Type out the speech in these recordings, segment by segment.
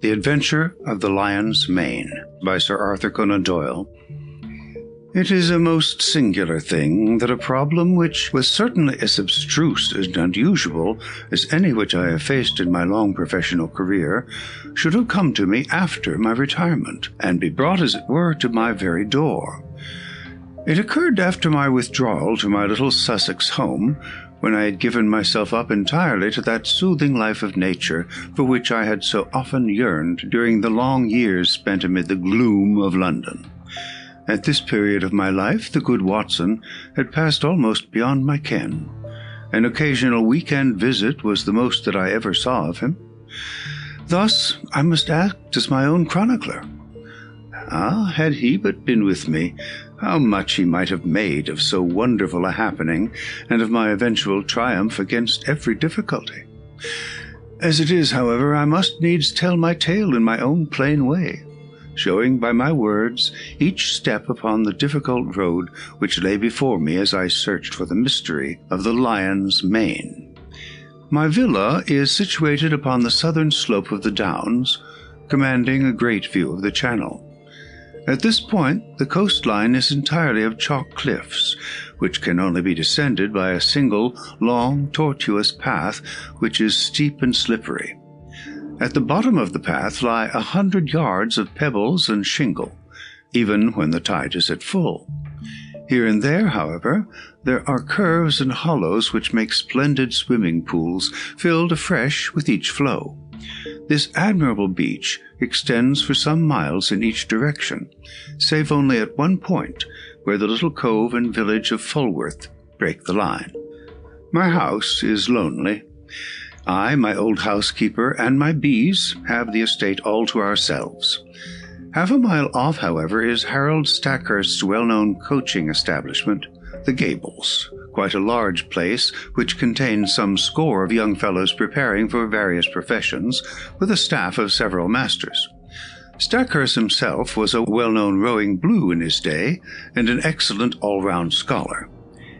The Adventure of the Lion's Mane by Sir Arthur Conan Doyle. It is a most singular thing that a problem which was certainly as abstruse and unusual as any which I have faced in my long professional career should have come to me after my retirement, and be brought, as it were, to my very door. It occurred after my withdrawal to my little Sussex home, when I had given myself up entirely to that soothing life of nature for which I had so often yearned during the long years spent amid the gloom of London. At this period of my life, the good Watson had passed almost beyond my ken. An occasional week-end visit was the most that I ever saw of him. Thus I must act as my own chronicler. Ah, had he but been with me, how much he might have made of so wonderful a happening, and of my eventual triumph against every difficulty. As it is, however, I must needs tell my tale in my own plain way, showing by my words each step upon the difficult road which lay before me as I searched for the mystery of the lion's mane. My villa is situated upon the southern slope of the Downs, commanding a great view of the Channel. At this point, the coastline is entirely of chalk cliffs, which can only be descended by a single, long, tortuous path, which is steep and slippery. At the bottom of the path lie 100 yards of pebbles and shingle, even when the tide is at full. Here and there, however, there are curves and hollows which make splendid swimming pools, filled afresh with each flow. This admirable beach extends for some miles in each direction, save only at one point, where the little cove and village of Fulworth break the line. My house is lonely. I, my old housekeeper, and my bees have the estate all to ourselves. Half a mile off, however, is Harold Stackhurst's well-known coaching establishment, The Gables, quite a large place which contains some score of young fellows preparing for various professions, with a staff of several masters. Stackhurst himself was a well-known rowing blue in his day, and an excellent all-round scholar.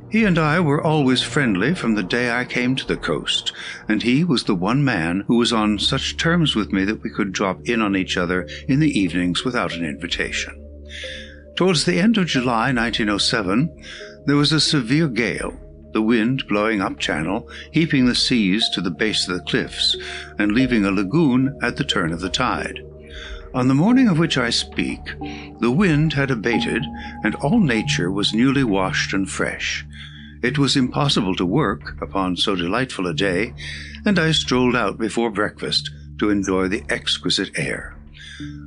He and I were always friendly from the day I came to the coast, and he was the one man who was on such terms with me that we could drop in on each other in the evenings without an invitation. Towards the end of July 1907, there was a severe gale, the wind blowing up channel, heaping the seas to the base of the cliffs, and leaving a lagoon at the turn of the tide. On the morning of which I speak, the wind had abated, and all nature was newly washed and fresh. It was impossible to work upon so delightful a day, and I strolled out before breakfast to enjoy the exquisite air.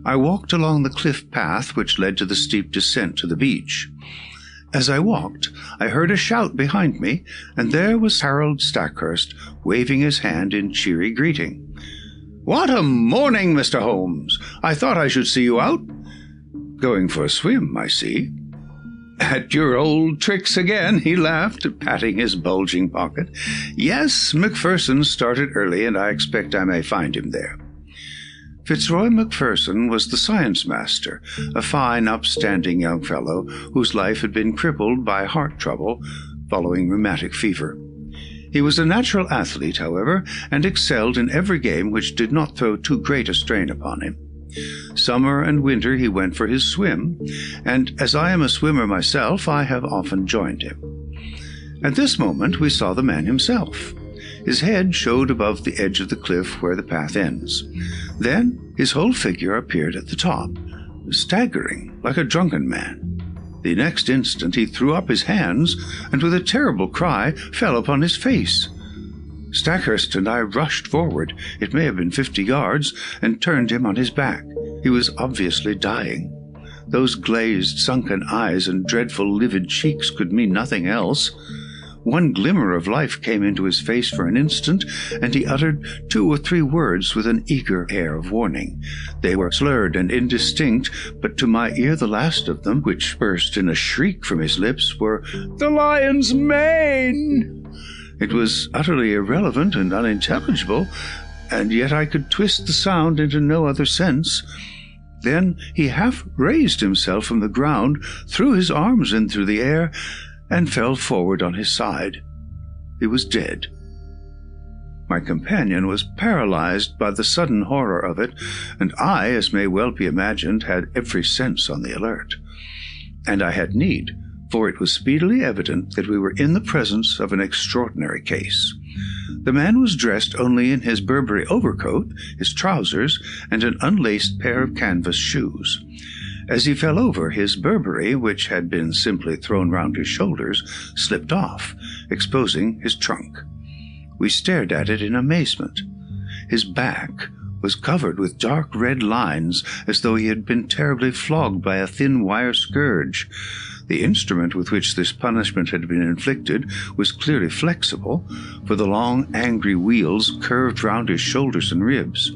I walked along the cliff path which led to the steep descent to the beach. As I walked, I heard a shout behind me, and there was Harold Stackhurst waving his hand in cheery greeting. "What a morning, Mr. Holmes! I thought I should see you out." "Going for a swim, I see." "At your old tricks again," he laughed, patting his bulging pocket. "Yes, Macpherson started early, and I expect I may find him there." Fitzroy Macpherson was the science master, a fine, upstanding young fellow whose life had been crippled by heart trouble following rheumatic fever. He was a natural athlete, however, and excelled in every game which did not throw too great a strain upon him. Summer and winter he went for his swim, and as I am a swimmer myself, I have often joined him. At this moment we saw the man himself. His head showed above the edge of the cliff where the path ends. Then his whole figure appeared at the top, staggering like a drunken man. The next instant he threw up his hands, and with a terrible cry fell upon his face. Stackhurst and I rushed forward, it may have been 50 yards, and turned him on his back. He was obviously dying. Those glazed, sunken eyes and dreadful livid cheeks could mean nothing else. One glimmer of life came into his face for an instant, and he uttered 2 or 3 words with an eager air of warning. They were slurred and indistinct, but to my ear the last of them, which burst in a shriek from his lips, were, "The lion's mane!" It was utterly irrelevant and unintelligible, and yet I could twist the sound into no other sense. Then he half raised himself from the ground, threw his arms in through the air, and fell forward on his side. He was dead. My companion was paralyzed by the sudden horror of it, and I, as may well be imagined, had every sense on the alert. And I had need, for it was speedily evident that we were in the presence of an extraordinary case. The man was dressed only in his Burberry overcoat, his trousers, and an unlaced pair of canvas shoes. As he fell over, his Burberry, which had been simply thrown round his shoulders, slipped off, exposing his trunk. We stared at it in amazement. His back was covered with dark red lines, as though he had been terribly flogged by a thin wire scourge. The instrument with which this punishment had been inflicted was clearly flexible, for the long, angry wheels curved round his shoulders and ribs.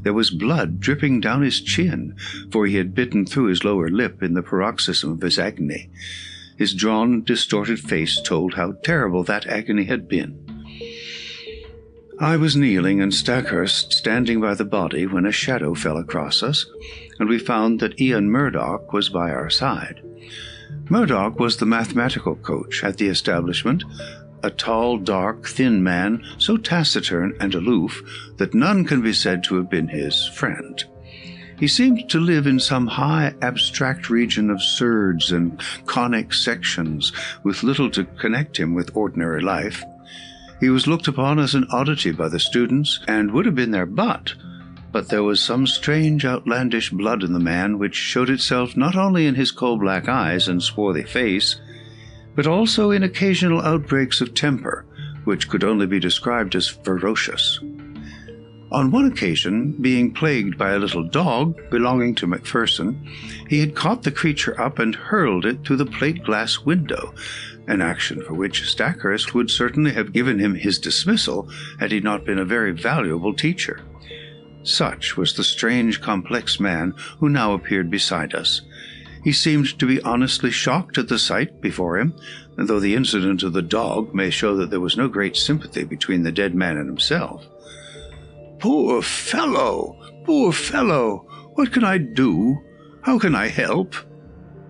There was blood dripping down his chin, for he had bitten through his lower lip in the paroxysm of his agony. His drawn, distorted face told how terrible that agony had been. I was kneeling and Stackhurst standing by the body when a shadow fell across us, and we found that Ian Murdoch was by our side. Murdoch was the mathematical coach at the establishment, a tall, dark, thin man, so taciturn and aloof that none can be said to have been his friend. He seemed to live in some high, abstract region of surds and conic sections, with little to connect him with ordinary life. He was looked upon as an oddity by the students, and would have been their butt, but there was some strange outlandish blood in the man which showed itself not only in his coal-black eyes and swarthy face, but also in occasional outbreaks of temper, which could only be described as ferocious. On one occasion, being plagued by a little dog belonging to Macpherson, he had caught the creature up and hurled it through the plate-glass window, an action for which Stackhurst would certainly have given him his dismissal had he not been a very valuable teacher. Such was the strange, complex man who now appeared beside us. He seemed to be honestly shocked at the sight before him, and though the incident of the dog may show that there was no great sympathy between the dead man and himself. "Poor fellow! Poor fellow! What can I do? How can I help?"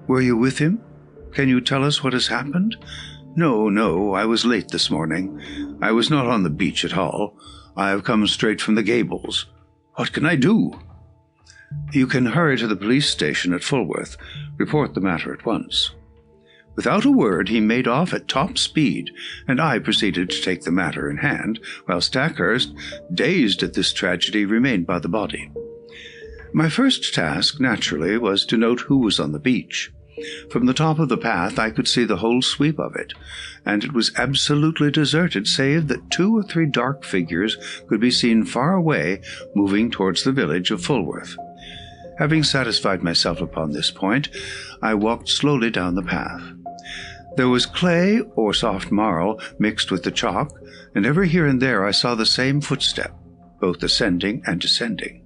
"Were you with him? Can you tell us what has happened?" No, I was late this morning. I was not on the beach at all. I have come straight from the Gables. What can I do?" "You can hurry to the police station at Fulworth. Report the matter at once." Without a word, he made off at top speed, and I proceeded to take the matter in hand, while Stackhurst, dazed at this tragedy, remained by the body. My first task, naturally, was to note who was on the beach. From the top of the path I could see the whole sweep of it, and it was absolutely deserted, save that 2 or 3 dark figures could be seen far away, moving towards the village of Fulworth. Having satisfied myself upon this point, I walked slowly down the path. There was clay or soft marl mixed with the chalk, and every here and there I saw the same footstep, both ascending and descending.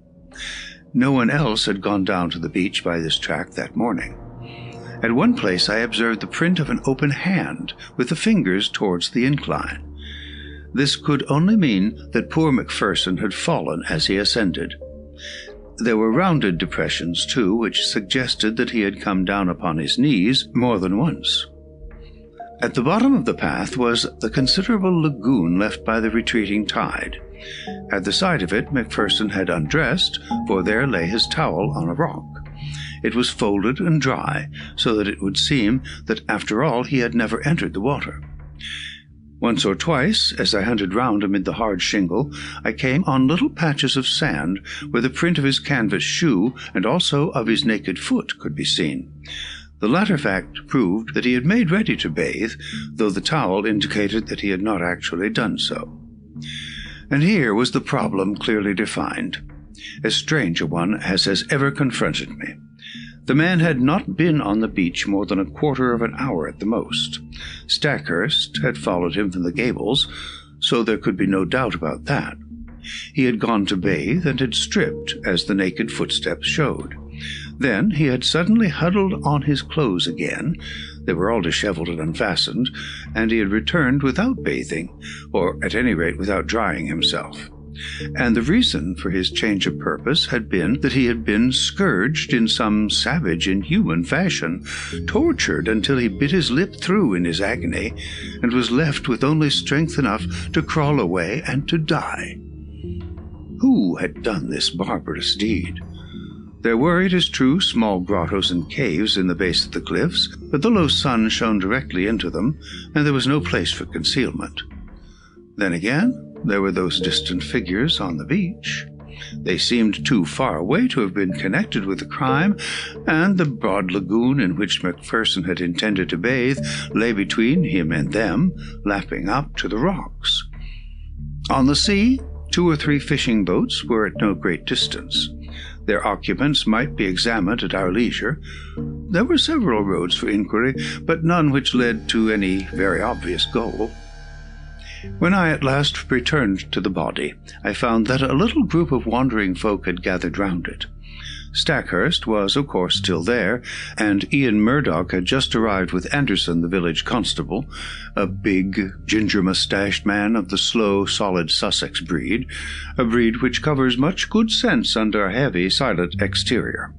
No one else had gone down to the beach by this track that morning. At one place I observed the print of an open hand, with the fingers towards the incline. This could only mean that poor Macpherson had fallen as he ascended. There were rounded depressions, too, which suggested that he had come down upon his knees more than once. At the bottom of the path was the considerable lagoon left by the retreating tide. At the side of it Macpherson had undressed, for there lay his towel on a rock. It was folded and dry, so that it would seem that after all he had never entered the water. Once or twice, as I hunted round amid the hard shingle, I came on little patches of sand where the print of his canvas shoe and also of his naked foot could be seen. The latter fact proved that he had made ready to bathe, though the towel indicated that he had not actually done so. And here was the problem clearly defined, as strange a one as has ever confronted me. The man had not been on the beach more than a quarter of an hour at the most. Stackhurst had followed him from the Gables, so there could be no doubt about that. He had gone to bathe and had stripped, as the naked footsteps showed. Then he had suddenly huddled on his clothes again. They were all disheveled and unfastened, and he had returned without bathing, or at any rate without drying himself. and the reason for his change of purpose had been that he had been scourged in some savage, inhuman fashion, tortured until he bit his lip through in his agony, and was left with only strength enough to crawl away and to die. Who had done this barbarous deed? There were, it is true, small grottos and caves in the base of the cliffs, but the low sun shone directly into them, and there was no place for concealment. Then again, there were those distant figures on the beach. They seemed too far away to have been connected with the crime, and the broad lagoon in which Macpherson had intended to bathe lay between him and them, lapping up to the rocks. On the sea, 2 or 3 fishing boats were at no great distance. Their occupants might be examined at our leisure. There were several roads for inquiry, but none which led to any very obvious goal. When I at last returned to the body, I found that a little group of wandering folk had gathered round it. Stackhurst was, of course, still there, and Ian Murdoch had just arrived with Anderson, the village constable, a big, ginger-moustached man of the slow, solid Sussex breed, a breed which covers much good sense under a heavy, silent exterior.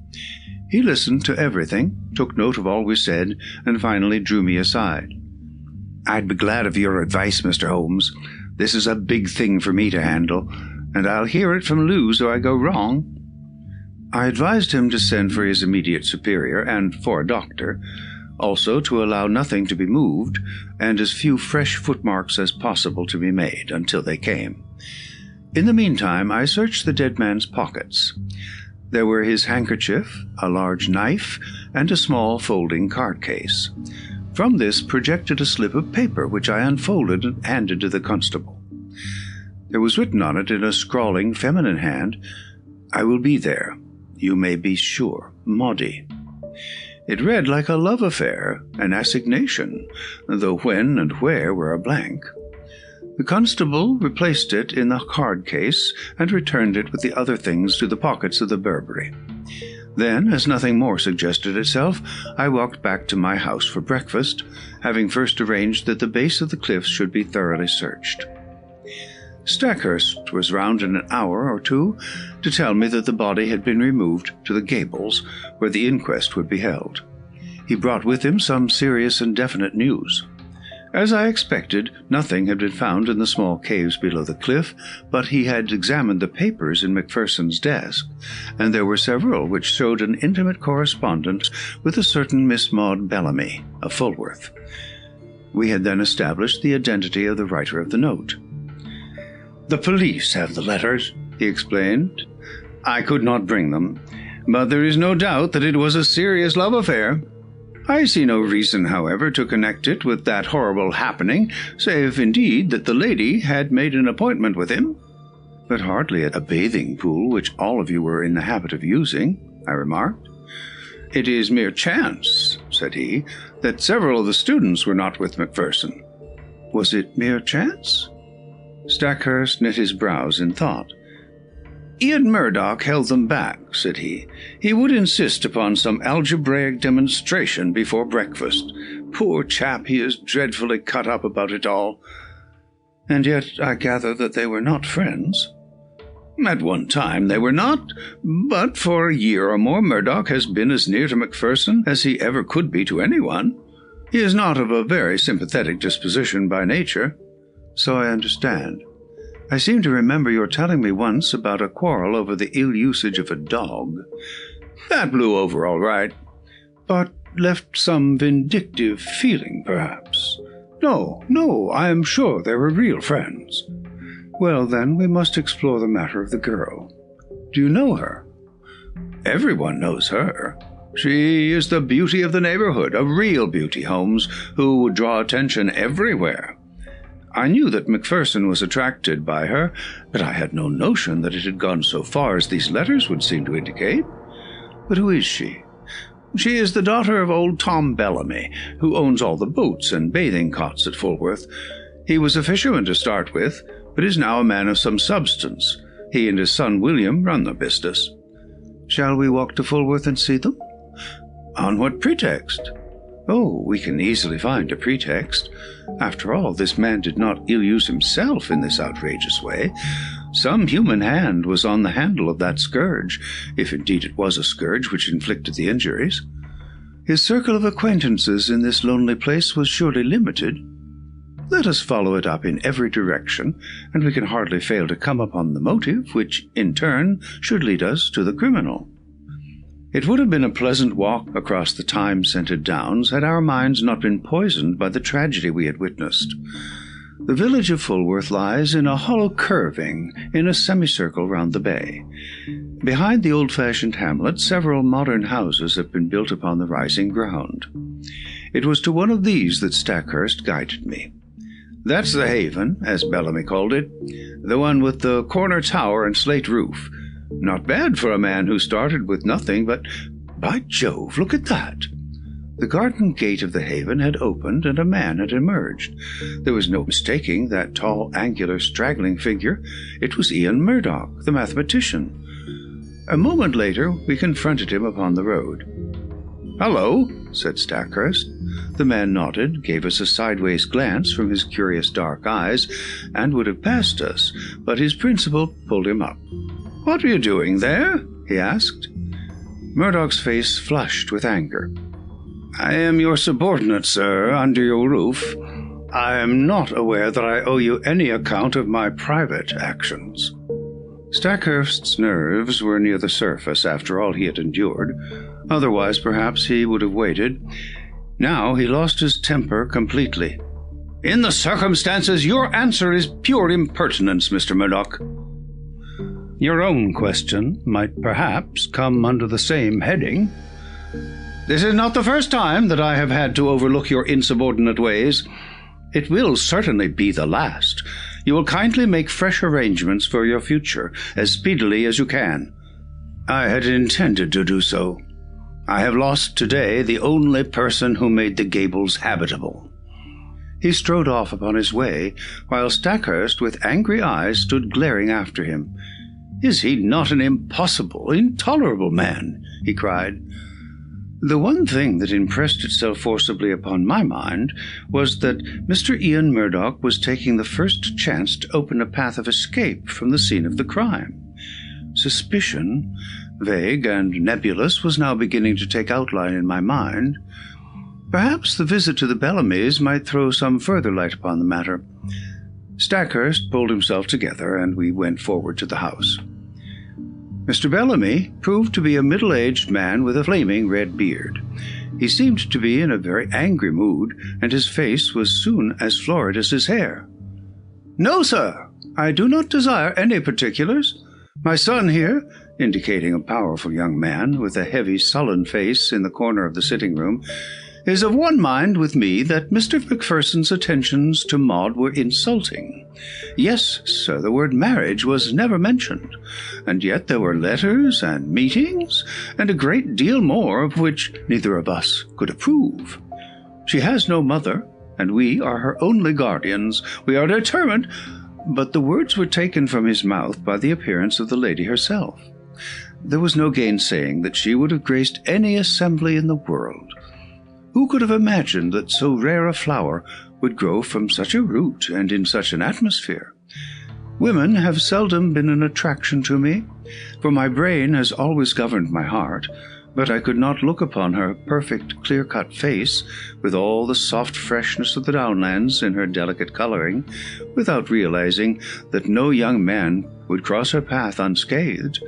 He listened to everything, took note of all we said, and finally drew me aside. "I'd be glad of your advice, Mr. Holmes. This is a big thing for me to handle, and I'll hear it from Lou so I go wrong." I advised him to send for his immediate superior and for a doctor, also to allow nothing to be moved, and as few fresh footmarks as possible to be made until they came. In the meantime, I searched the dead man's pockets. There were his handkerchief, a large knife, and a small folding card-case. From this projected a slip of paper, which I unfolded and handed to the constable. There was written on it in a scrawling, feminine hand, "I will be there. You may be sure. Maudie." It read like a love affair, an assignation, though when and where were a blank. The constable replaced it in the card-case and returned it with the other things to the pockets of the Burberry. Then, as nothing more suggested itself, I walked back to my house for breakfast, having first arranged that the base of the cliffs should be thoroughly searched. Stackhurst was round in an hour or 2 to tell me that the body had been removed to the Gables, where the inquest would be held. He brought with him some serious and definite news. As I expected, nothing had been found in the small caves below the cliff, but he had examined the papers in Macpherson's desk, and there were several which showed an intimate correspondence with a certain Miss Maud Bellamy, of Fulworth. We had then established the identity of the writer of the note. "The police have the letters," he explained. "I could not bring them, but there is no doubt that it was a serious love affair. I see no reason, however, to connect it with that horrible happening, save, indeed, that the lady had made an appointment with him." "But hardly at a bathing pool which all of you were in the habit of using," I remarked. "It is mere chance," said he, "that several of the students were not with Macpherson." "Was it mere chance?" Stackhurst knit his brows in thought. "Ian Murdoch held them back," said he. "He would insist upon some algebraic demonstration before breakfast. Poor chap, he is dreadfully cut up about it all." "And yet I gather that they were not friends." "At one time they were not, but for a year or more Murdoch has been as near to Macpherson as he ever could be to anyone. He is not of a very sympathetic disposition by nature." "So I understand. I seem to remember your telling me once about a quarrel over the ill usage of a dog." "That blew over all right." "But left some vindictive feeling, perhaps?" No, I am sure they were real friends." "Well, then, we must explore the matter of the girl. Do you know her?" "Everyone knows her. She is the beauty of the neighborhood, a real beauty, Holmes, who would draw attention everywhere. I knew that Macpherson was attracted by her, but I had no notion that it had gone so far as these letters would seem to indicate." "But who is she?" "She is the daughter of old Tom Bellamy, who owns all the boats and bathing cots at Fulworth. He was a fisherman to start with, but is now a man of some substance. He and his son William run the business." "Shall we walk to Fulworth and see them?" "On what pretext?" "Oh, we can easily find a pretext. After all, this man did not ill-use himself in this outrageous way, Some human hand was on the handle of that scourge, if indeed it was a scourge which inflicted the injuries. His circle of acquaintances in this lonely place was surely limited. Let us follow it up in every direction, and we can hardly fail to come upon the motive, which, in turn, should lead us to the criminal. It would have been a pleasant walk across the thyme-scented downs had our minds not been poisoned by the tragedy we had witnessed. The village of Fulworth lies in a hollow curving in a semicircle round the bay. Behind the old-fashioned hamlet, several modern houses have been built upon the rising ground. It was to one of these that Stackhurst guided me. That's the Haven, as Bellamy called it, the one with the corner tower and slate roof. Not bad for a man who started with nothing, but, by Jove, look at that! The garden gate of the Haven had opened, and a man had emerged. There was no mistaking that tall, angular, straggling figure. It was Ian Murdoch, the mathematician. A moment later, we confronted him upon the road. "Hello," said Stackhurst. The man nodded, gave us a sideways glance from his curious dark eyes, and would have passed us, but his principal pulled him up. "What are you doing there?" he asked. Murdoch's face flushed with anger. "I am your subordinate, sir, under your roof. I am not aware that I owe you any account of my private actions." Stackhurst's nerves were near the surface after all he had endured. Otherwise, perhaps, he would have waited. Now he lost his temper completely. "In the circumstances, your answer is pure impertinence, Mr. Murdoch." "Your own question might perhaps come under the same heading." "This is not the first time that I have had to overlook your insubordinate ways. It will certainly be the last. You will kindly make fresh arrangements for your future, as speedily as you can." "I had intended to do so. I have lost today the only person who made the gables habitable." He strode off upon his way, while Stackhurst, with angry eyes, stood glaring after him. "Is he not an impossible, intolerable man?" he cried. The one thing that impressed itself forcibly upon my mind was that Mr. Ian Murdoch was taking the first chance to open a path of escape from the scene of the crime. Suspicion, vague and nebulous, was now beginning to take outline in my mind. Perhaps the visit to the Bellamys might throw some further light upon the matter. Stackhurst pulled himself together, and we went forward to the house. Mr. Bellamy proved to be a middle-aged man with a flaming red beard. He seemed to be in a very angry mood, and his face was soon as florid as his hair. "No, sir, I do not desire any particulars. My son here," indicating a powerful young man with a heavy, sullen face in the corner of the sitting-room, "is of one mind with me that Mr. Macpherson's attentions to Maud were insulting. Yes, sir, the word marriage was never mentioned, and yet there were letters and meetings, and a great deal more of which neither of us could approve. She has no mother, and we are her only guardians. We are determined—" But the words were taken from his mouth by the appearance of the lady herself. There was no gainsaying that she would have graced any assembly in the world. Who could have imagined that so rare a flower would grow from such a root and in such an atmosphere? Women have seldom been an attraction to me, for my brain has always governed my heart, but I could not look upon her perfect, clear-cut face, with all the soft freshness of the downlands in her delicate coloring, without realizing that no young man would cross her path unscathed.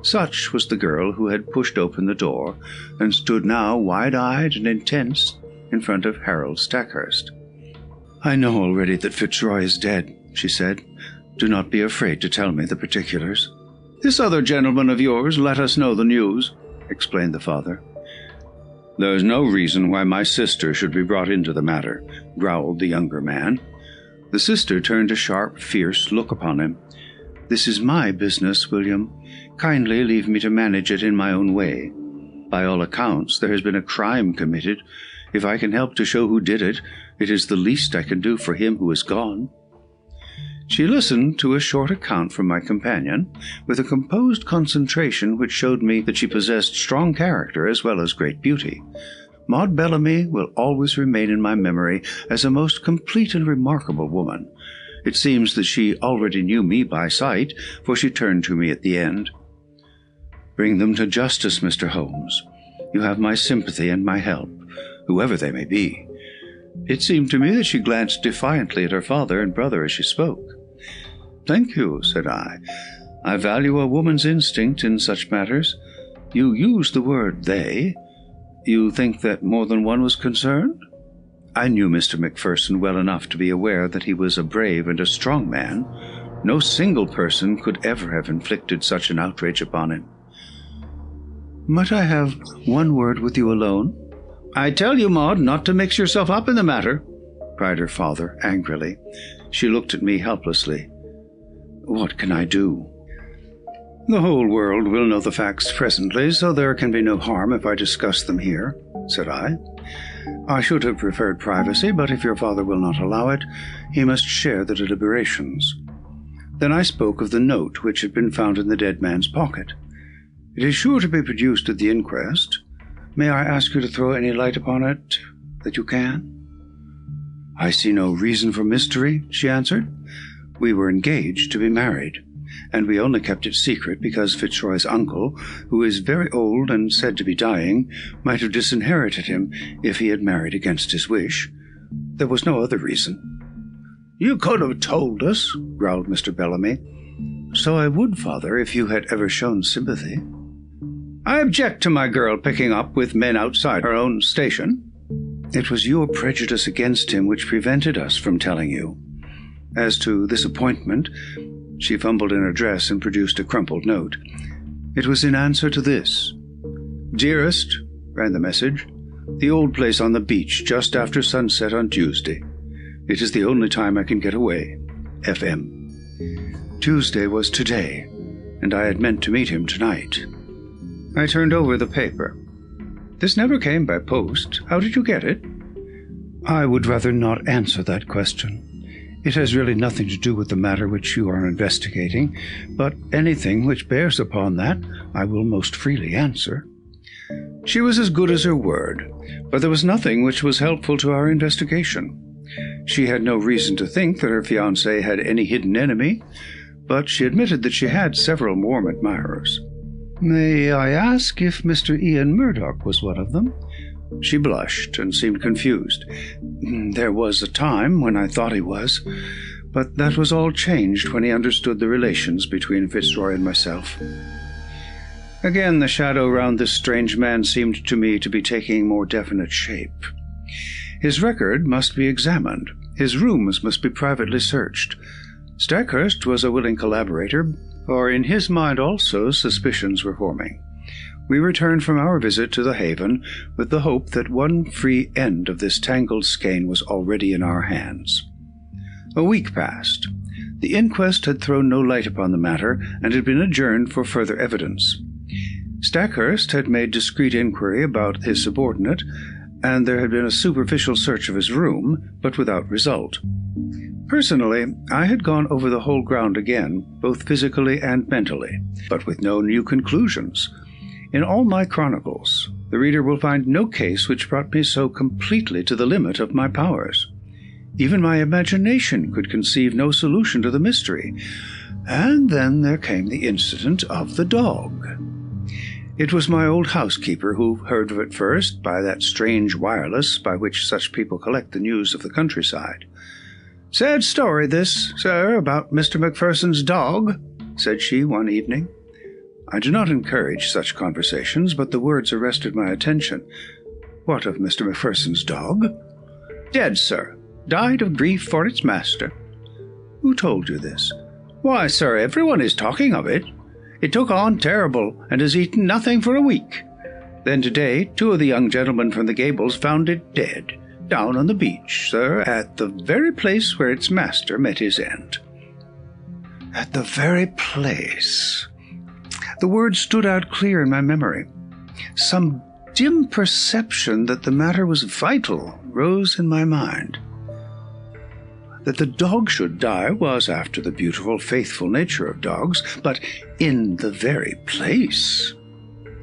Such was the girl who had pushed open the door, and stood now wide-eyed and intense in front of Harold Stackhurst. "I know already that Fitzroy is dead," she said. "Do not be afraid to tell me the particulars." "This other gentleman of yours let us know the news," explained the father. "There is no reason why my sister should be brought into the matter," growled the younger man. The sister turned a sharp, fierce look upon him. "This is my business, William. Kindly leave me to manage it in my own way. By all accounts, there has been a crime committed. If I can help to show who did it, it is the least I can do for him who is gone." She listened to a short account from my companion, with a composed concentration which showed me that she possessed strong character as well as great beauty. Maud Bellamy will always remain in my memory as a most complete and remarkable woman. It seems that she already knew me by sight, for she turned to me at the end. "Bring them to justice, Mr. Holmes. You have my sympathy and my help, whoever they may be." It seemed to me that she glanced defiantly at her father and brother as she spoke. "Thank you," said I. "I value a woman's instinct in such matters. You use the word 'they.' You think that more than one was concerned?" I knew Mr. Macpherson well enough to be aware that he was a brave and a strong man. No single person could ever have inflicted such an outrage upon him. "Might I have one word with you alone?" "I tell you, Maud, not to mix yourself up in the matter," cried her father angrily. She looked at me helplessly. "What can I do?" "The whole world will know the facts presently, so there can be no harm if I discuss them here," said I. "I should have preferred privacy, but if your father will not allow it, he must share the deliberations." Then I spoke of the note which had been found in the dead man's pocket. "It is sure to be produced at the inquest. May I ask you to throw any light upon it that you can?" "I see no reason for mystery," she answered. "We were engaged to be married, and we only kept it secret because Fitzroy's uncle, who is very old and said to be dying, might have disinherited him if he had married against his wish. There was no other reason." "You could have told us," growled Mr. Bellamy. "So I would, father, if you had ever shown sympathy." "I object to my girl picking up with men outside her own station." "It was your prejudice against him which prevented us from telling you. As to this appointment," she fumbled in her dress and produced a crumpled note. "It was in answer to this. 'Dearest,'" ran the message, "'the old place on the beach just after sunset on Tuesday. It is the only time I can get away. F.M.' Tuesday was today, and I had meant to meet him tonight." I turned over the paper. "This never came by post. How did you get it?" "I would rather not answer that question. It has really nothing to do with the matter which you are investigating, but anything which bears upon that I will most freely answer." She was as good as her word, but there was nothing which was helpful to our investigation. She had no reason to think that her fiancé had any hidden enemy, but she admitted that she had several warm admirers. "May I ask if Mr. Ian Murdoch was one of them?" She blushed and seemed confused. "There was a time when I thought he was, but that was all changed when he understood the relations between Fitzroy and myself." Again, the shadow round this strange man seemed to me to be taking more definite shape. His record must be examined. His rooms must be privately searched. Stackhurst was a willing collaborator, for in his mind also suspicions were forming. We returned from our visit to the Haven with the hope that one free end of this tangled skein was already in our hands. A week passed. The inquest had thrown no light upon the matter, and had been adjourned for further evidence. Stackhurst had made discreet inquiry about his subordinate, and there had been a superficial search of his room, but without result. Personally, I had gone over the whole ground again, both physically and mentally, but with no new conclusions. In all my chronicles, the reader will find no case which brought me so completely to the limit of my powers. Even my imagination could conceive no solution to the mystery. And then there came the incident of the dog. It was my old housekeeper who heard of it first by that strange wireless by which such people collect the news of the countryside. "Sad story this, sir, about Mr. Macpherson's dog," said she one evening. I do not encourage such conversations, but the words arrested my attention. "What of Mr. Macpherson's dog?" "Dead, sir. Died of grief for its master." "Who told you this?" "Why, sir, everyone is talking of it. It took on terrible, and has eaten nothing for a week. Then today, 2 of the young gentlemen from the Gables found it dead, down on the beach, sir, at the very place where its master met his end." At the very place. The words stood out clear in my memory. Some dim perception that the matter was vital rose in my mind. That the dog should die was after the beautiful, faithful nature of dogs, but in the very place.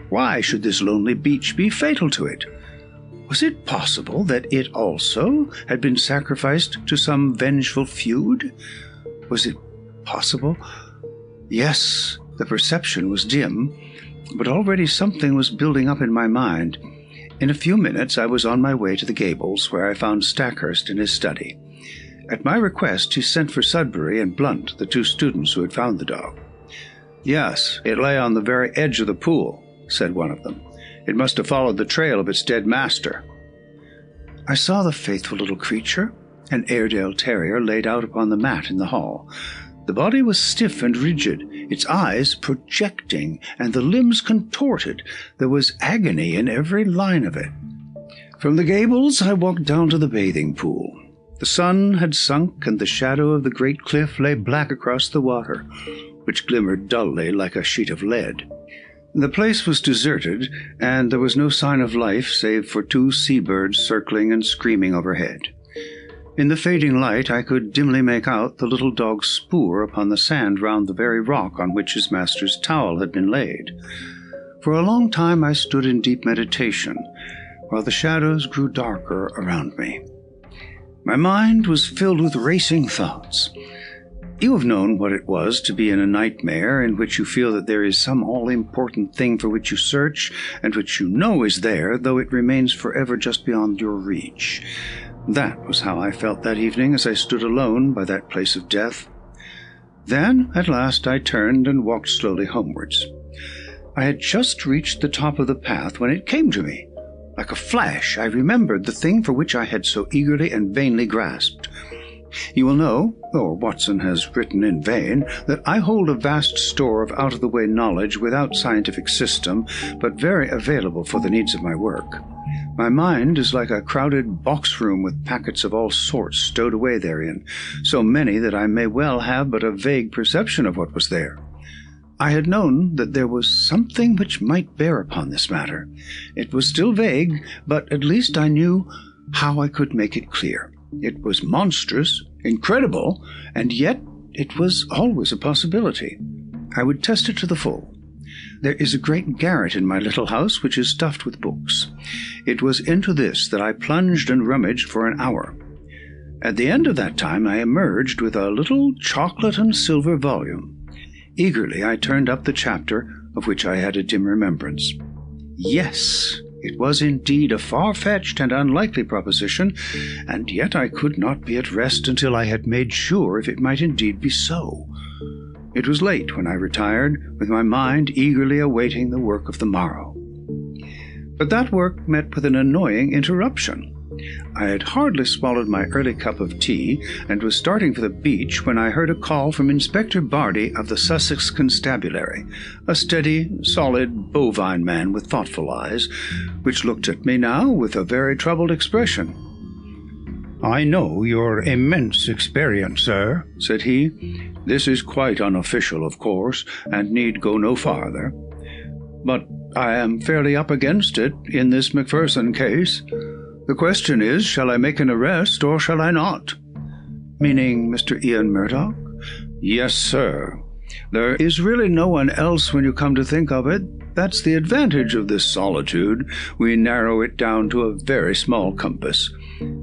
Why should this lonely beach be fatal to it? Was it possible that it also had been sacrificed to some vengeful feud? Was it possible? Yes, the perception was dim, but already something was building up in my mind. In a few minutes I was on my way to the Gables, where I found Stackhurst in his study. At my request, he sent for Sudbury and Blunt, the two students who had found the dog. "Yes, it lay on the very edge of the pool," said one of them. "It must have followed the trail of its dead master." I saw the faithful little creature, an Airedale terrier, laid out upon the mat in the hall. The body was stiff and rigid, its eyes projecting, and the limbs contorted. There was agony in every line of it. From the Gables I walked down to the bathing pool. The sun had sunk, and the shadow of the great cliff lay black across the water, which glimmered dully like a sheet of lead. The place was deserted, and there was no sign of life save for two seabirds circling and screaming overhead. In the fading light I could dimly make out the little dog's spoor upon the sand round the very rock on which his master's towel had been laid. For a long time I stood in deep meditation, while the shadows grew darker around me. My mind was filled with racing thoughts. You have known what it was to be in a nightmare in which you feel that there is some all-important thing for which you search, and which you know is there, though it remains forever just beyond your reach. That was how I felt that evening as I stood alone by that place of death. Then, at last, I turned and walked slowly homewards. I had just reached the top of the path when it came to me. Like a flash, I remembered the thing for which I had so eagerly and vainly grasped. You will know, or Watson has written in vain, that I hold a vast store of out-of-the-way knowledge without scientific system, but very available for the needs of my work. My mind is like a crowded box-room with packets of all sorts stowed away therein, so many that I may well have but a vague perception of what was there. I had known that there was something which might bear upon this matter. It was still vague, but at least I knew how I could make it clear. It was monstrous, incredible, and yet it was always a possibility. I would test it to the full. There is a great garret in my little house which is stuffed with books. It was into this that I plunged and rummaged for an hour. At the end of that time I emerged with a little chocolate and silver volume. Eagerly I turned up the chapter of which I had a dim remembrance. Yes, it was indeed a far-fetched and unlikely proposition, and yet I could not be at rest until I had made sure if it might indeed be so. It was late when I retired, with my mind eagerly awaiting the work of the morrow. But that work met with an annoying interruption. I had hardly swallowed my early cup of tea, and was starting for the beach, when I heard a call from Inspector Bardi of the Sussex Constabulary, a steady, solid, bovine man with thoughtful eyes, which looked at me now with a very troubled expression. "I know your immense experience, sir," said he. "This is quite unofficial, of course, and need go no farther. But I am fairly up against it in this Macpherson case. The question is, shall I make an arrest or shall I not?" "Meaning Mr. Ian Murdoch?" "Yes, sir. There is really no one else when you come to think of it. That's the advantage of this solitude. We narrow it down to a very small compass.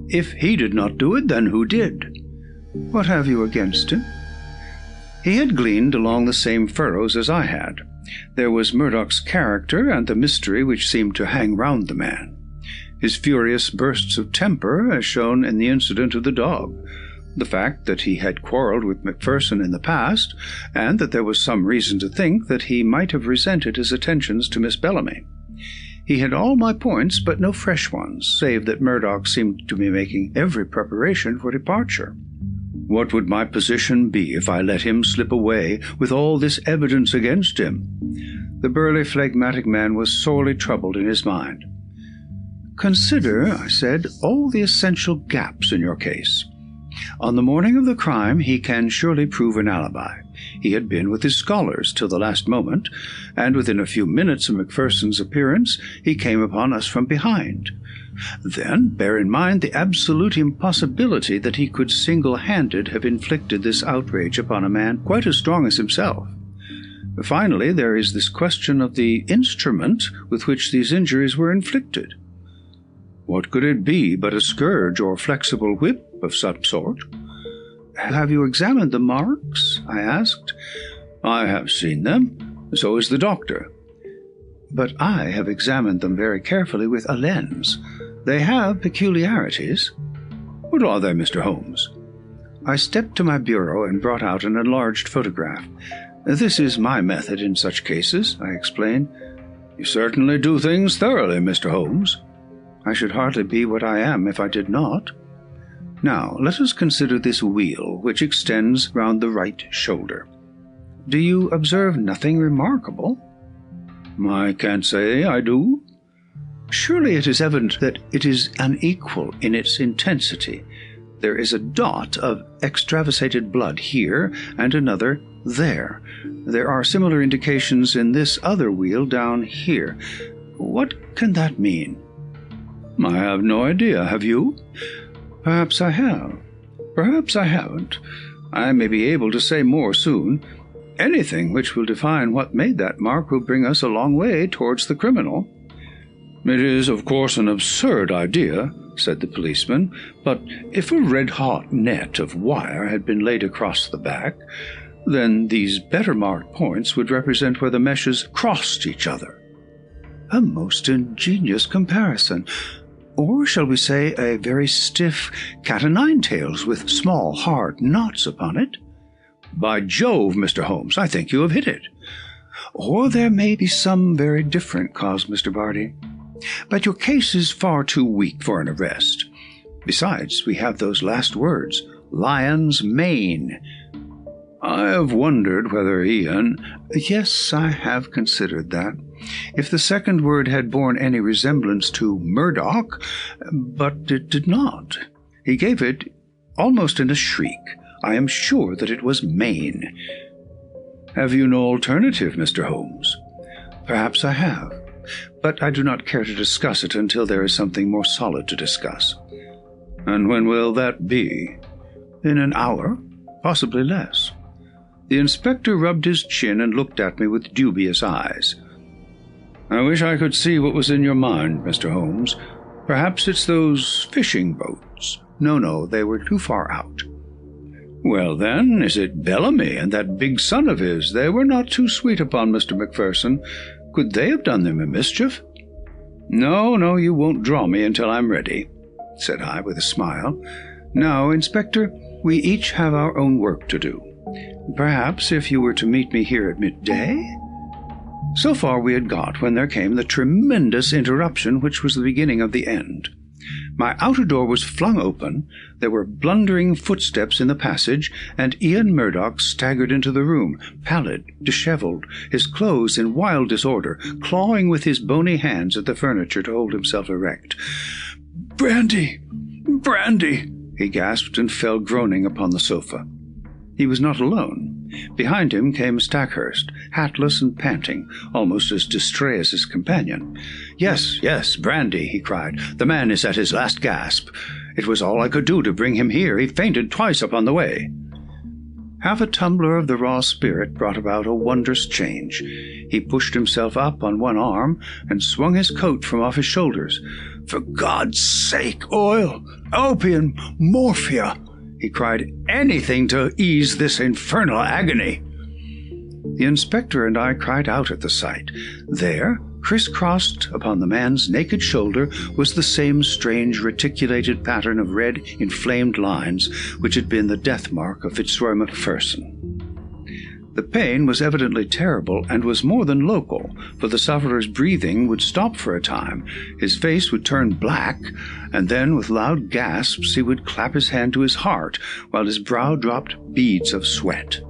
If he did not do it, then who did?" "What have you against him?" He had gleaned along the same furrows as I had. There was Murdoch's character and the mystery which seemed to hang round the man. His furious bursts of temper, as shown in the incident of the dog, the fact that he had quarrelled with Macpherson in the past, and that there was some reason to think that he might have resented his attentions to Miss Bellamy. He had all my points, but no fresh ones, save that Murdoch seemed to be making every preparation for departure. What would my position be if I let him slip away with all this evidence against him? The burly, phlegmatic man was sorely troubled in his mind. "Consider," I said, "all the essential gaps in your case. On the morning of the crime he can surely prove an alibi. He had been with his scholars till the last moment, and within a few minutes of Macpherson's appearance he came upon us from behind. Then bear in mind the absolute impossibility that he could single-handed have inflicted this outrage upon a man quite as strong as himself. Finally, there is this question of the instrument with which these injuries were inflicted. What could it be but a scourge or flexible whip of some sort? "Have you examined the marks?" I asked. "I have seen them. So has the doctor." "But I have examined them very carefully with a lens. They have peculiarities." "What are they, Mr. Holmes?" I stepped to my bureau and brought out an enlarged photograph. "This is my method in such cases," I explained. "You certainly do things thoroughly, Mr. Holmes." "I should hardly be what I am if I did not. Now, let us consider this wheal, which extends round the right shoulder. Do you observe nothing remarkable?" "I can't say I do." "Surely it is evident that it is unequal in its intensity. There is a dot of extravasated blood here, and another there. There are similar indications in this other wheal down here. What can that mean?" "I have no idea. Have you?" "Perhaps I have. Perhaps I haven't. I may be able to say more soon. Anything which will define what made that mark will bring us a long way towards the criminal." "It is, of course, an absurd idea," said the policeman, "but if a red-hot net of wire had been laid across the back, then these better-marked points would represent where the meshes crossed each other." "A most ingenious comparison. Or shall we say a very stiff cat-o'-nine-tails with small, hard knots upon it?" "By Jove, Mr. Holmes, I think you have hit it." "Or there may be some very different cause, Mr. Barty. But your case is far too weak for an arrest. Besides, we have those last words, lion's mane." "I have wondered whether Ian—" "Yes, I have considered that. If the second word had borne any resemblance to Murdoch, but it did not. He gave it almost in a shriek. I am sure that it was Maine." "Have you no alternative, Mr. Holmes?" "Perhaps I have, but I do not care to discuss it until there is something more solid to discuss." "And when will that be?" "In an hour, possibly less." The inspector rubbed his chin and looked at me with dubious eyes. "I wish I could see what was in your mind, Mr. Holmes. Perhaps it's those fishing boats." No, they were too far out." "Well, then, is it Bellamy and that big son of his? They were not too sweet upon Mr. Macpherson. Could they have done them a mischief?" No, you won't draw me until I'm ready," said I with a smile. "Now, Inspector, we each have our own work to do. Perhaps if you were to meet me here at midday?" So far we had got when there came the tremendous interruption which was the beginning of the end. My outer door was flung open, there were blundering footsteps in the passage, and Ian Murdoch staggered into the room, pallid, dishevelled, his clothes in wild disorder, clawing with his bony hands at the furniture to hold himself erect. "Brandy! Brandy!" he gasped and fell groaning upon the sofa. He was not alone. Behind him came Stackhurst, hatless and panting, almost as distrait as his companion. Yes, brandy," he cried. "The man is at his last gasp. It was all I could do to bring him here. He fainted twice upon the way." Half a tumbler of the raw spirit brought about a wondrous change. He pushed himself up on one arm and swung his coat from off his shoulders. "For God's sake, oil, opium, morphia!" he cried. "Anything to ease this infernal agony." The inspector and I cried out at the sight. There, crisscrossed upon the man's naked shoulder, was the same strange reticulated pattern of red inflamed lines which had been the death mark of Fitzroy Macpherson. The pain was evidently terrible and was more than local, for the sufferer's breathing would stop for a time, his face would turn black, and then with loud gasps he would clap his hand to his heart, while his brow dropped beads of sweat.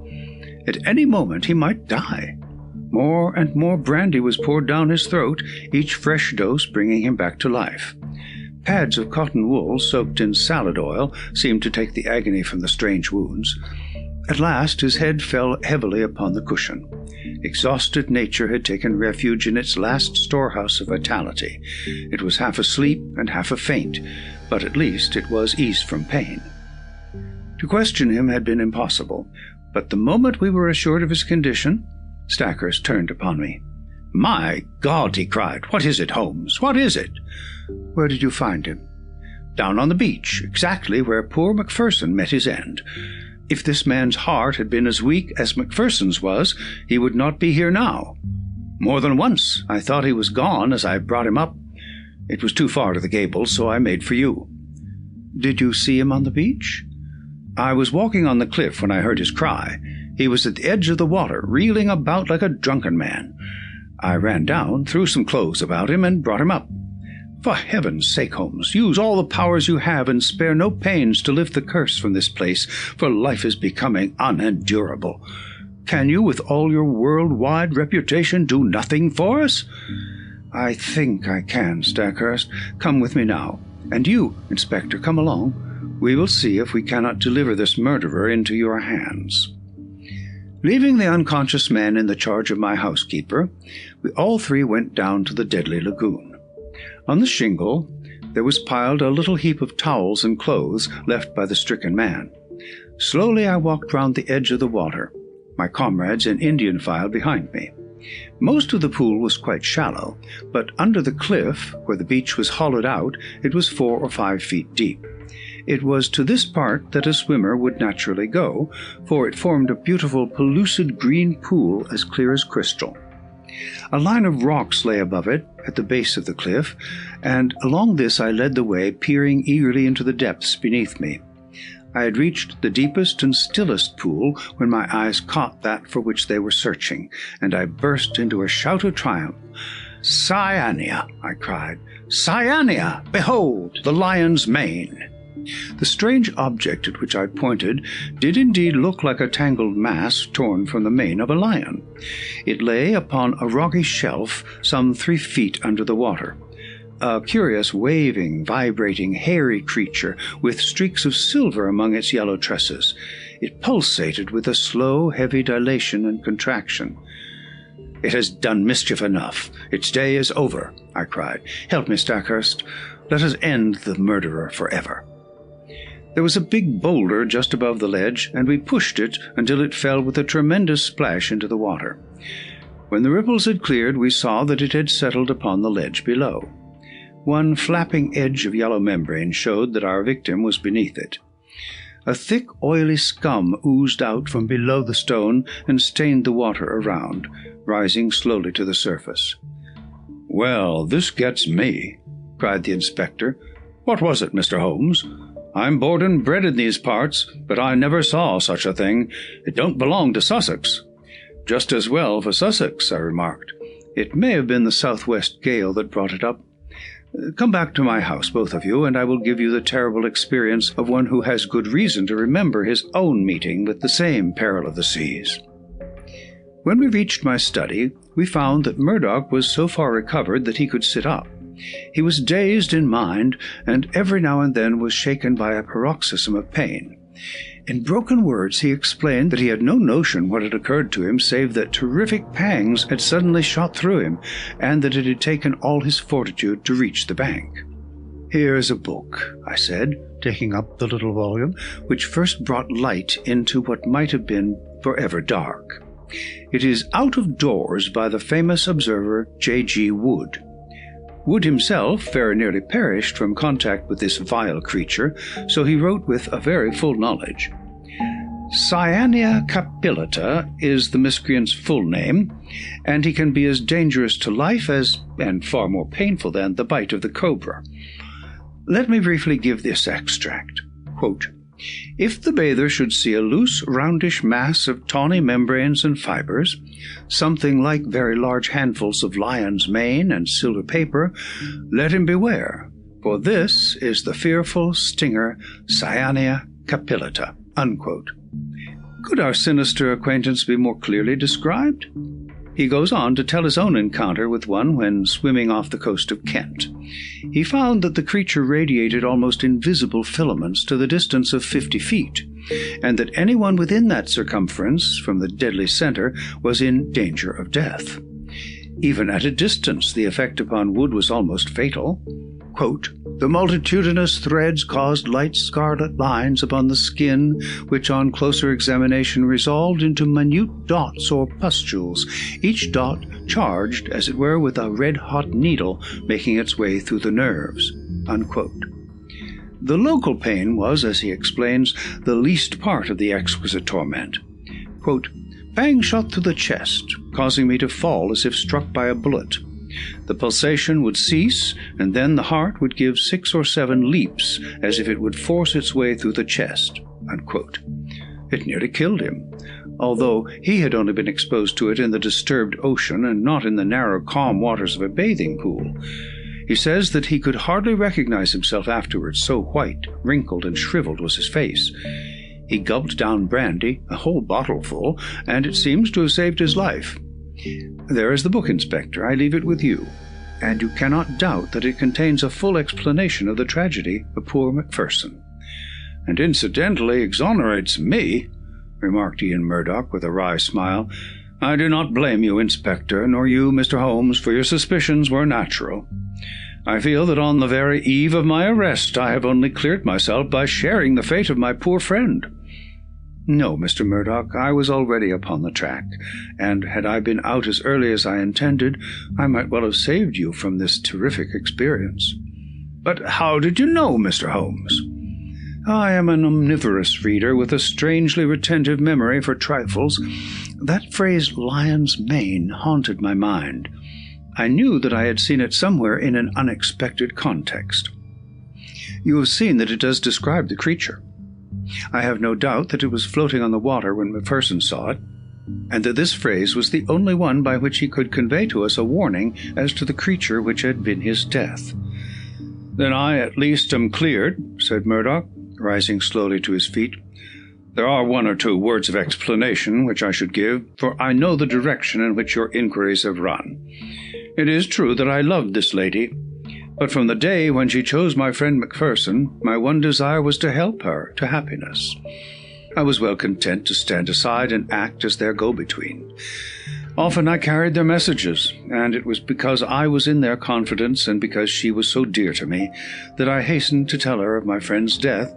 At any moment he might die. More and more brandy was poured down his throat, each fresh dose bringing him back to life. Pads of cotton wool soaked in salad oil seemed to take the agony from the strange wounds. At last his head fell heavily upon the cushion. Exhausted nature had taken refuge in its last storehouse of vitality. It was half asleep and half a faint, but at least it was eased from pain. To question him had been impossible, but the moment we were assured of his condition, Stackhurst turned upon me. "My God!" he cried. "What is it, Holmes? What is it?" Where did you find him?" "Down on the beach, exactly where poor Macpherson met his end. If this man's heart had been as weak as Macpherson's was, he would not be here now. More than once I thought he was gone as I brought him up. It was too far to the Gables, so I made for you." "Did you see him on the beach?" "I was walking on the cliff when I heard his cry. He was at the edge of the water, reeling about like a drunken man. I ran down, threw some clothes about him, and brought him up. For heaven's sake, Holmes, use all the powers you have and spare no pains to lift the curse from this place, for life is becoming unendurable. Can you, with all your world-wide reputation, do nothing for us?" "I think I can, Stackhurst. Come with me now. And you, Inspector, come along. We will see if we cannot deliver this murderer into your hands." Leaving the unconscious man in the charge of my housekeeper, we all three went down to the deadly lagoon. On the shingle there was piled a little heap of towels and clothes left by the stricken man. Slowly I walked round the edge of the water, my comrades in Indian file behind me. Most of the pool was quite shallow, but under the cliff, where the beach was hollowed out, it was 4 or 5 feet deep. It was to this part that a swimmer would naturally go, for it formed a beautiful pellucid green pool as clear as crystal. A line of rocks lay above it at the base of the cliff, and along this I led the way, peering eagerly into the depths beneath me. I had reached the deepest and stillest pool when my eyes caught that for which they were searching, and I burst into a shout of triumph. "Cyania!" I cried. "Cyania! Behold, the lion's mane!" The strange object at which I pointed did indeed look like a tangled mass torn from the mane of a lion. It lay upon a rocky shelf some 3 feet under the water. A curious, waving, vibrating, hairy creature with streaks of silver among its yellow tresses. It pulsated with a slow, heavy dilation and contraction. "It has done mischief enough. Its day is over," I cried. "Help me, Stackhurst. Let us end the murderer forever." There was a big boulder just above the ledge, and we pushed it until it fell with a tremendous splash into the water. When the ripples had cleared, we saw that it had settled upon the ledge below. One flapping edge of yellow membrane showed that our victim was beneath it. A thick, oily scum oozed out from below the stone and stained the water around, rising slowly to the surface. "Well, this gets me," cried the inspector. "What was it, Mr. Holmes? I'm born and bred in these parts, but I never saw such a thing. It don't belong to Sussex." "Just as well for Sussex," I remarked. "It may have been the southwest gale that brought it up. Come back to my house, both of you, and I will give you the terrible experience of one who has good reason to remember his own meeting with the same peril of the seas." When we reached my study, we found that Murdoch was so far recovered that he could sit up. He was dazed in mind, and every now and then was shaken by a paroxysm of pain. In broken words he explained that he had no notion what had occurred to him, save that terrific pangs had suddenly shot through him, and that it had taken all his fortitude to reach the bank. "Here is a book," I said, taking up the little volume, which first brought light into what might have been forever dark. It is Out of Doors by the famous observer J.G. Wood. Wood himself very nearly perished from contact with this vile creature, so he wrote with a very full knowledge. Cyania capillata is the miscreant's full name, and he can be as dangerous to life as, and far more painful than, the bite of the cobra. Let me briefly give this extract. Quote, "If the bather should see a loose, roundish mass of tawny membranes and fibers, something like very large handfuls of lion's mane and silver paper, let him beware, for this is the fearful stinger Cyania capillata." Unquote. Could our sinister acquaintance be more clearly described? He goes on to tell his own encounter with one when swimming off the coast of Kent. He found that the creature radiated almost invisible filaments to the distance of 50 feet, and that anyone within that circumference from the deadly center was in danger of death. Even at a distance, the effect upon Wood was almost fatal. Quote, "The multitudinous threads caused light scarlet lines upon the skin, which on closer examination resolved into minute dots or pustules, each dot charged, as it were, with a red-hot needle making its way through the nerves." Unquote. The local pain was, as he explains, the least part of the exquisite torment. Quote, "Bang shot through the chest, causing me to fall as if struck by a bullet. The pulsation would cease, and then the heart would give 6 or 7 leaps, as if it would force its way through the chest." Unquote. It nearly killed him, although he had only been exposed to it in the disturbed ocean and not in the narrow, calm waters of a bathing pool. He says that he could hardly recognize himself afterwards, so white, wrinkled, and shriveled was his face. He gulped down brandy, a whole bottle full, and it seems to have saved his life. There is the book, Inspector. I leave it with you, and you cannot doubt that it contains a full explanation of the tragedy of poor Macpherson. "And incidentally exonerates me," remarked Ian Murdoch with a wry smile. "I do not blame you, Inspector, nor you, Mr. Holmes, for your suspicions were natural. I feel that on the very eve of my arrest I have only cleared myself by sharing the fate of my poor friend." "No, Mr. Murdoch, I was already upon the track, and had I been out as early as I intended, I might well have saved you from this terrific experience." "But how did you know, Mr. Holmes?" "I am an omnivorous reader with a strangely retentive memory for trifles. That phrase, lion's mane, haunted my mind. I knew that I had seen it somewhere in an unexpected context. You have seen that it does describe the creature. I have no doubt that it was floating on the water when Macpherson saw it, and that this phrase was the only one by which he could convey to us a warning as to the creature which had been his death." "Then I at least am cleared," said Murdoch, rising slowly to his feet. "There are 1 or 2 words of explanation which I should give, for I know the direction in which your inquiries have run. It is true that I loved this lady, but from the day when she chose my friend Macpherson, my one desire was to help her to happiness. I was well content to stand aside and act as their go-between. Often I carried their messages, and it was because I was in their confidence and because she was so dear to me that I hastened to tell her of my friend's death,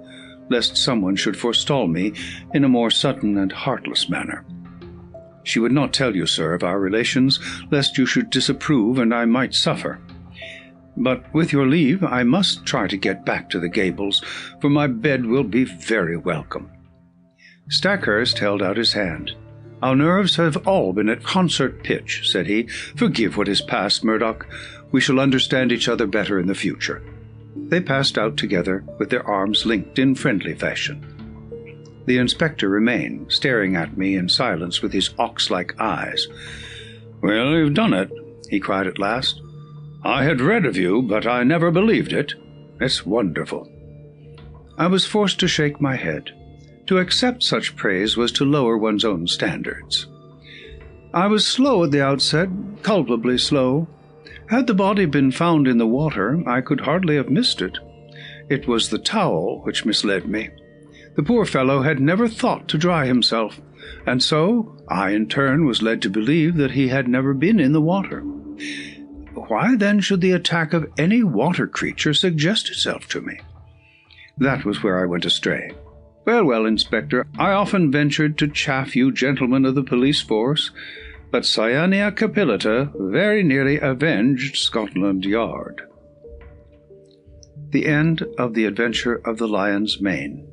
lest someone should forestall me in a more sudden and heartless manner. She would not tell you, sir, of our relations, lest you should disapprove and I might suffer. But with your leave, I must try to get back to the Gables, for my bed will be very welcome." Stackhurst held out his hand. "Our nerves have all been at concert pitch," said he. "Forgive what is past, Murdoch. We shall understand each other better in the future." They passed out together, with their arms linked in friendly fashion. The inspector remained, staring at me in silence with his ox-like eyes. "Well, you've done it," he cried at last. "I had read of you, but I never believed it. It's wonderful." I was forced to shake my head. To accept such praise was to lower one's own standards. "I was slow at the outset, culpably slow. Had the body been found in the water, I could hardly have missed it. It was the towel which misled me. The poor fellow had never thought to dry himself, and so I in turn was led to believe that he had never been in the water. Why then should the attack of any water creature suggest itself to me? That was where I went astray. Well, Inspector, I often ventured to chaff you gentlemen of the police force, but Cyania Capillata very nearly avenged Scotland Yard." The end of The Adventure of the Lion's Mane.